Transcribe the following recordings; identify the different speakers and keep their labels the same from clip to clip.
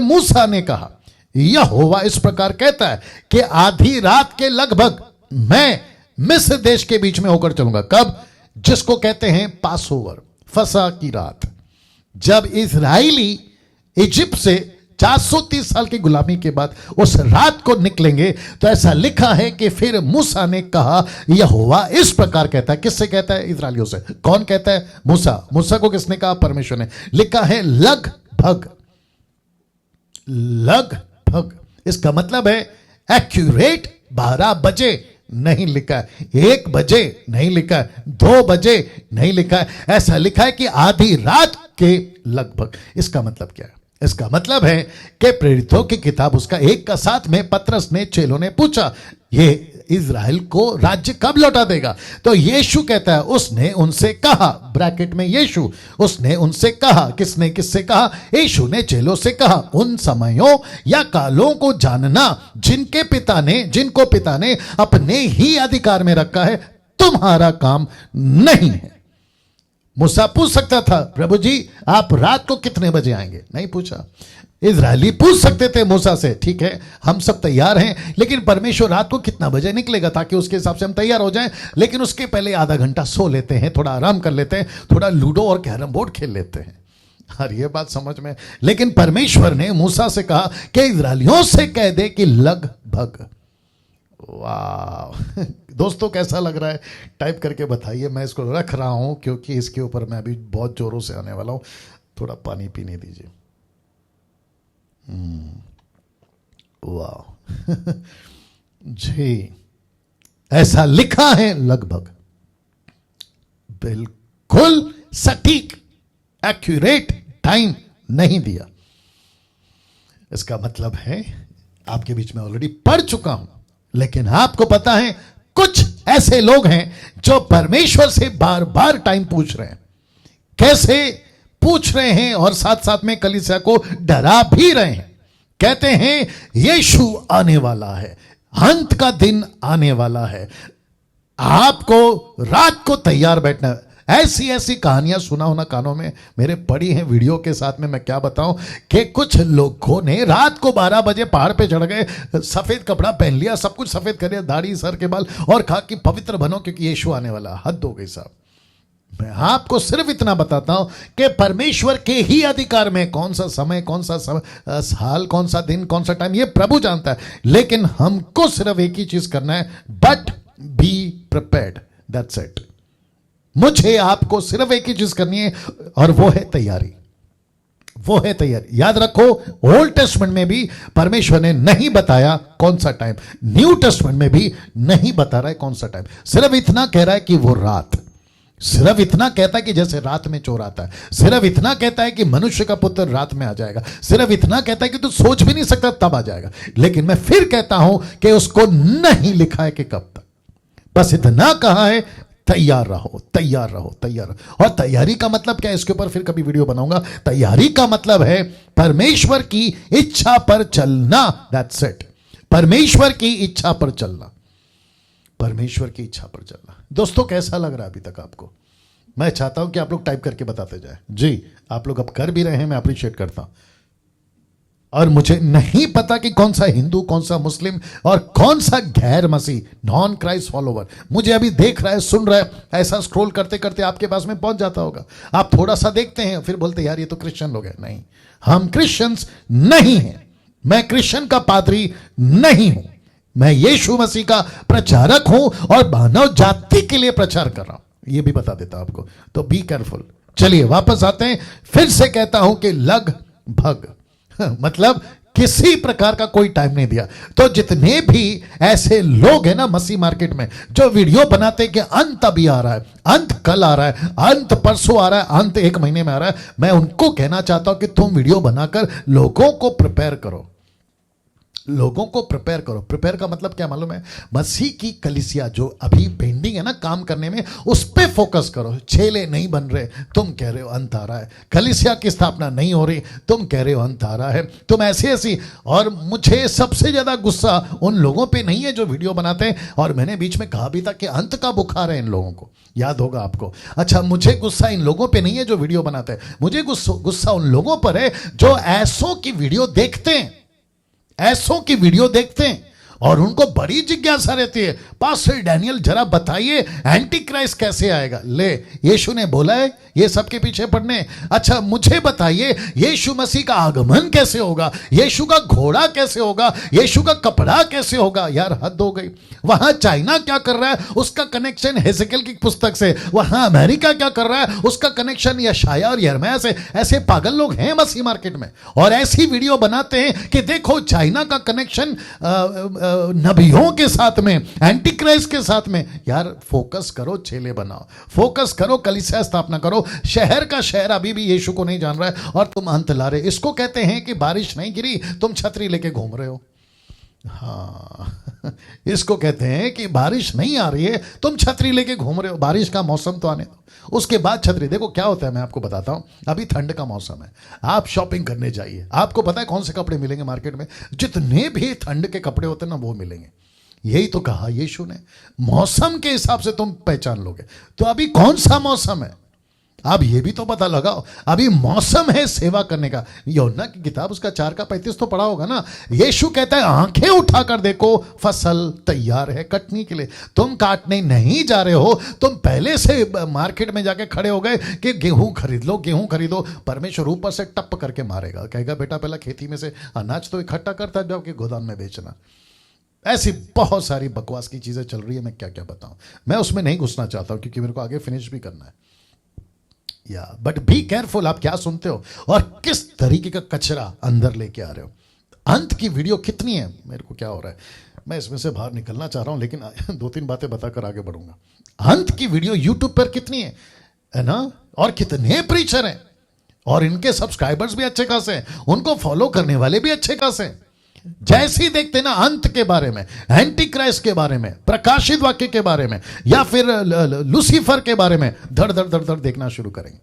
Speaker 1: मूसा ने कहा, यहोवा इस प्रकार कहता है कि आधी रात के लगभग मैं मिस्र देश के बीच में होकर चलूंगा। कब? जिसको कहते हैं पासओवर, फसह की रात, जब इजराइली इजिप्ट से 430 साल की गुलामी के बाद उस रात को निकलेंगे। तो ऐसा लिखा है कि फिर मूसा ने कहा, यहोवा इस प्रकार कहता है। किससे कहता है? इजराइलियों से। कौन कहता है? मूसा। मूसा को किसने कहा? परमेश्वर ने। लिखा है लगभग, लगभग। इसका मतलब है एक्यूरेट 12 बजे नहीं लिखा है, 1 बजे नहीं लिखा है, 2 बजे नहीं लिखा है, ऐसा लिखा है कि आधी रात के लगभग। इसका मतलब क्या है? इसका मतलब है कि प्रेरितों की किताब उसका 1 का 7 में पतरस ने, चेलों ने पूछा, ये इजराइल को राज्य कब लौटा देगा? तो यीशु कहता है, उसने उनसे कहा, ब्रैकेट में यीशु, उसने उनसे कहा। किसने किससे कहा? यीशु ने चेलों से कहा, उन समयों या कालों को जानना जिनको पिता ने अपने ही अधिकार में रखा है, तुम्हारा काम नहीं है। मूसा पूछ सकता था, प्रभु जी आप रात को कितने बजे आएंगे? नहीं पूछा। इजरायली पूछ सकते थे मूसा से, ठीक है हम सब तैयार हैं, लेकिन परमेश्वर रात को कितना बजे निकलेगा ताकि उसके हिसाब से हम तैयार हो जाएं। लेकिन उसके पहले आधा घंटा सो लेते हैं, थोड़ा आराम कर लेते हैं, थोड़ा लूडो और कैरम बोर्ड खेल लेते हैं। और ये बात समझ में। लेकिन परमेश्वर ने मूसा से कहा कि इजरायलियों से कह दे कि लगभग। वाह दोस्तों, कैसा लग रहा है? टाइप करके बताइए। मैं इसको रख रहा हूं क्योंकि इसके ऊपर मैं अभी बहुत जोरों से आने वाला हूं। थोड़ा पानी पीने दीजिए। वाह जी, ऐसा लिखा है लगभग, बिल्कुल सटीक एक्यूरेट टाइम नहीं दिया। इसका मतलब है, आपके बीच में ऑलरेडी पढ़ चुका हूं, लेकिन आपको पता है कुछ ऐसे लोग हैं जो परमेश्वर से बार बार टाइम पूछ रहे हैं। कैसे पूछ रहे हैं? और साथ साथ में कलीसिया को डरा भी रहे हैं। कहते हैं यीशु आने वाला है, अंत का दिन आने वाला है, आपको रात को तैयार बैठना है। ऐसी ऐसी कहानियां सुना होना कानों में मेरे पड़ी हैं वीडियो के साथ में। मैं क्या बताऊं कि कुछ लोगों ने रात को 12 बजे पहाड़ पे चढ़ गए, सफेद कपड़ा पहन लिया, सब कुछ सफेद कर लिया, दाढ़ी सर के बाल, और कहा कि पवित्र बनो क्योंकि यीशु आने वाला। हद हो गई साहब। मैं आपको सिर्फ इतना बताता हूं कि परमेश्वर के ही अधिकार में कौन सा समय, कौन सा साल, कौन सा दिन, कौन सा टाइम, ये प्रभु जानता है। लेकिन हमको सिर्फ एक ही चीज करना है, but be prepared, that's it. मुझे आपको सिर्फ एक ही चीज करनी है, और वो है तैयारी। वो है तैयारी। याद रखो, ओल्ड टेस्टमेंट में भी परमेश्वर ने नहीं बताया कौन सा टाइम, न्यू टेस्टमेंट में भी नहीं बता रहा है कौन सा टाइम। सिर्फ इतना कह रहा है कि वो रात, सिर्फ इतना कहता है कि जैसे रात में चोर आता है, सिर्फ इतना कहता है कि मनुष्य का पुत्र रात में आ जाएगा, सिर्फ इतना कहता है कि तू सोच भी नहीं सकता तब आ जाएगा। लेकिन मैं फिर कहता हूं कि उसको नहीं लिखा है कि कब तक, बस इतना कहा है तैयार रहो, तैयार रहो, तैयार रहो। और तैयारी का मतलब क्या है? इसके ऊपर फिर कभी वीडियो बनाऊंगा। तैयारी का मतलब है परमेश्वर की इच्छा पर चलना, दैट्स इट। परमेश्वर की इच्छा पर चलना, परमेश्वर की इच्छा पर चलना। दोस्तों कैसा लग रहा है अभी तक आपको? मैं चाहता हूं कि आप लोग टाइप करके बताते जाए। जी, आप लोग अब कर भी रहे हैं, मैं अप्रिशिएट करता हूं। और मुझे नहीं पता कि कौन सा हिंदू, कौन सा मुस्लिम और कौन सा गैर मसीह, नॉन क्राइस्ट फॉलोवर मुझे अभी देख रहा है, सुन रहा है। ऐसा स्क्रॉल करते करते आपके पास में पहुंच जाता होगा। आप थोड़ा सा देखते हैं, फिर बोलते यार ये तो क्रिश्चियन लोग हैं। नहीं, हम क्रिश्चियंस नहीं हैं। मैं क्रिश्चियन का पादरी नहीं हूं। मैं यीशु मसीह का प्रचारक हूं और मानव जाति के लिए प्रचार कर रहा हूं। यह भी बता देता आपको, तो बी केयरफुल। चलिए वापस आते हैं। फिर से कहता हूं कि लगभग मतलब किसी प्रकार का कोई टाइम नहीं दिया। तो जितने भी ऐसे लोग हैं ना मसीह मार्केट में, जो वीडियो बनाते हैं कि अंत अभी आ रहा है, अंत कल आ रहा है, अंत परसों आ रहा है, अंत 1 महीने में आ रहा है, मैं उनको कहना चाहता हूं कि तुम वीडियो बनाकर लोगों को प्रिपेयर करो। लोगों को प्रिपेयर करो। प्रिपेयर का मतलब क्या मालूम है? मसीह की कलीसिया जो अभी पेंडिंग है ना काम करने में, उस पे फोकस करो। चेले नहीं बन रहे, तुम कह रहे हो अंत आ रहा है। कलीसिया की स्थापना नहीं हो रही, तुम कह रहे हो अंत आ रहा है। तुम ऐसी। और मुझे सबसे ज्यादा गुस्सा उन लोगों पे नहीं है जो वीडियो बनाते हैं, और मैंने बीच में कहा भी था कि अंत का बुखार है इन लोगों को, याद होगा आपको। अच्छा, मुझे गुस्सा इन लोगों पे नहीं है जो वीडियो बनाते हैं, मुझे गुस्सा उन लोगों पर है जो ऐसों की वीडियो देखते हैं, ऐसों की वीडियो देखते हैं और उनको बड़ी जिज्ञासा रहती है, पास्टर डैनियल जरा बताइए एंटी क्राइस्ट कैसे आएगा। ले, यीशु ने बोला है ये सबके पीछे पड़ने। अच्छा, मुझे बताइए यीशु मसीह का आगमन कैसे होगा, यीशु का घोड़ा कैसे होगा, यीशु का कपड़ा कैसे होगा। यार हद हो गई। वहां चाइना क्या कर रहा है, उसका कनेक्शन हेzekiel की पुस्तक से। वहां अमेरिका क्या कर रहा है, उसका कनेक्शन यशाया और यिर्मयाह से। ऐसे पागल लोग हैं मसीह मार्केट में, और ऐसी वीडियो बनाते हैं कि देखो चाइना का कनेक्शन नबियों के साथ में, एंटी क्राइस्ट के साथ में। यार फोकस करो, चेले बनाओ, फोकस करो, कलीसिया स्थापना करो। शहर का शहर अभी भी यीशु को नहीं जान रहा है और तुम अंत ला रहे। इसको कहते हैं कि बारिश नहीं गिरी, तुम छतरी लेके घूम रहे हो। हाँ, इसको कहते हैं कि बारिश नहीं आ रही है, तुम छतरी लेके घूम रहे हो। बारिश का मौसम तो आने दो, उसके बाद छतरी। देखो क्या होता है, मैं आपको बताता हूं। अभी ठंड का मौसम है, आप शॉपिंग करने जाइए। आपको पता है कौन से कपड़े मिलेंगे मार्केट में? जितने भी ठंड के कपड़े होते हैं ना, वो मिलेंगे। यही तो कहा यीशु ने, मौसम के हिसाब से तुम पहचान लोगे। तो अभी कौन सा मौसम है, आप ये भी तो पता लगाओ। अभी मौसम है सेवा करने का। यूहन्ना की किताब उसका 4:35 तो पढ़ा होगा ना। यीशु कहता है आंखें उठाकर देखो, फसल तैयार है कटने के लिए। तुम काटने नहीं जा रहे हो, तुम पहले से मार्केट में जाके खड़े हो गए कि गेहूं खरीद लो, गेहूं खरीदो। परमेश्वर ऊपर से टप करके मारेगा, कहेगा बेटा पहला खेती में से अनाज तो इकट्ठा करता जाओ कि गोदाम में बेचना। ऐसी बहुत सारी बकवास की चीजें चल रही है, मैं क्या क्या बताऊं। मैं उसमें नहीं घुसना चाहता हूं क्योंकि मेरे को आगे फिनिश भी करना है। या बट बी केयरफुल, आप क्या सुनते हो और किस तरीके का कचरा अंदर लेके आ रहे हो। अंत की वीडियो कितनी है, मेरे को क्या हो रहा है, मैं इसमें से बाहर निकलना चाह रहा हूं, लेकिन 2-3 बातें बताकर आगे बढ़ूंगा। अंत की वीडियो यूट्यूब पर कितनी है ना, और कितने प्रीचर हैं, और इनके सब्सक्राइबर्स भी अच्छे खासे हैं, उनको फॉलो करने वाले भी अच्छे खासे हैं। जैसे ही देखते ना अंत के बारे में, एंटी क्राइस्ट के बारे में, प्रकाशित वाक्य के बारे में, या फिर लूसीफर के बारे में, धड़ धड़ धड़ धड़ देखना शुरू करेंगे।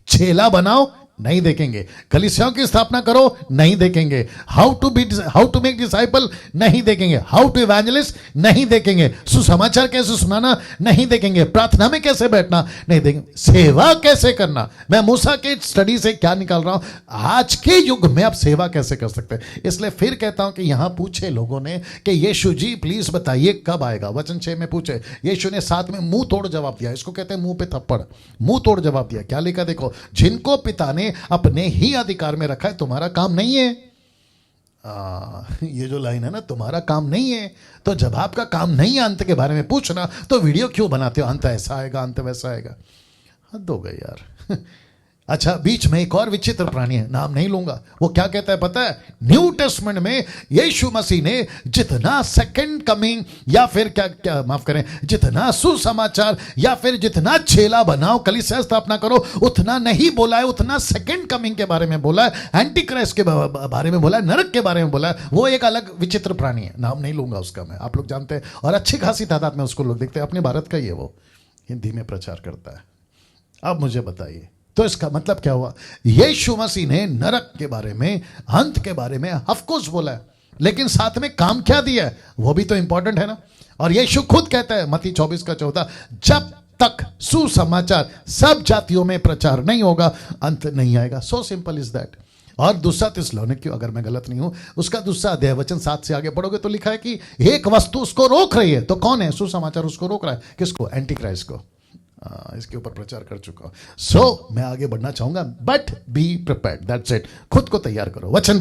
Speaker 1: चेला बनाओ, नहीं देखेंगे। कलीसियाओं की स्थापना करो, नहीं देखेंगे। हाउ टू मेक डिसाइपल, नहीं देखेंगे। हाउ टू इवेंजलिस्ट, नहीं देखेंगे। सुसमाचार कैसे सुनाना, नहीं देखेंगे। प्रार्थना में कैसे बैठना, नहीं देखेंगे। सेवा कैसे करना, मैं मूसा के स्टडी से क्या निकाल रहा हूं, आज के युग में आप सेवा कैसे कर सकते हैं। इसलिए फिर कहता हूं कि यहां पूछे लोगों ने कि यीशु जी प्लीज बताइए कब आएगा। वचन 6 में पूछे, यीशु ने 7 में मुंह तोड़ जवाब दिया। इसको कहते हैं मुंह पे थप्पड़, मुंह तोड़ जवाब दिया। क्या लिखा देखो, जिनको पिता ने अपने ही अधिकार में रखा है, तुम्हारा काम नहीं है। ये जो लाइन है ना, तुम्हारा काम नहीं है। तो जब आपका काम नहीं है अंत के बारे में पूछना, तो वीडियो क्यों बनाते हो, अंत ऐसा आएगा, अंत वैसा आएगा। हद हो गई यार। अच्छा, बीच में एक और विचित्र प्राणी है, नाम नहीं लूंगा। वो क्या कहता है पता है, न्यू टेस्टमेंट में यीशु मसीह ने जितना सेकंड कमिंग, या फिर क्या माफ करें, जितना सुसमाचार, या फिर जितना चेला बनाओ, कलीसिया स्थापना करो, उतना नहीं बोला है। उतना सेकंड कमिंग के बारे में बोला है, एंटी क्राइस्ट के बारे में बोला है, नरक के बारे में बोला है। वो एक अलग विचित्र प्राणी है, नाम नहीं लूंगा उसका मैं, आप लोग जानते हैं। और अच्छी खासी तादाद में उसको लोग देखते हैं। अपने भारत का ही है, वो हिंदी में प्रचार करता है। अब मुझे बताइए, तो इसका मतलब क्या हुआ? यीशु मसीह ने नरक के बारे में, अंत के बारे में ऑफ कोर्स बोला है, लेकिन साथ में काम क्या दिया है, वो भी तो इंपॉर्टेंट है ना। और यीशु खुद कहता है मत्ती 24:14, जब तक सुसमाचार सब जातियों में प्रचार नहीं होगा, अंत नहीं आएगा। So simple is that. और दूसरा थिस्सलुनीकियों, अगर मैं गलत नहीं हूं, उसका दूसरा अध्याय वचन 7 से आगे पढ़ोगे तो लिखा है कि एक वस्तु उसको रोक रही है। तो कौन है? सुसमाचार उसको रोक रहा है। किसको? एंटी क्राइस्ट को। इसके ऊपर प्रचार कर चुका हूं। सो मैं आगे बढ़ना चाहूंगा, but be prepared, that's it. खुद को तैयार करो। वचन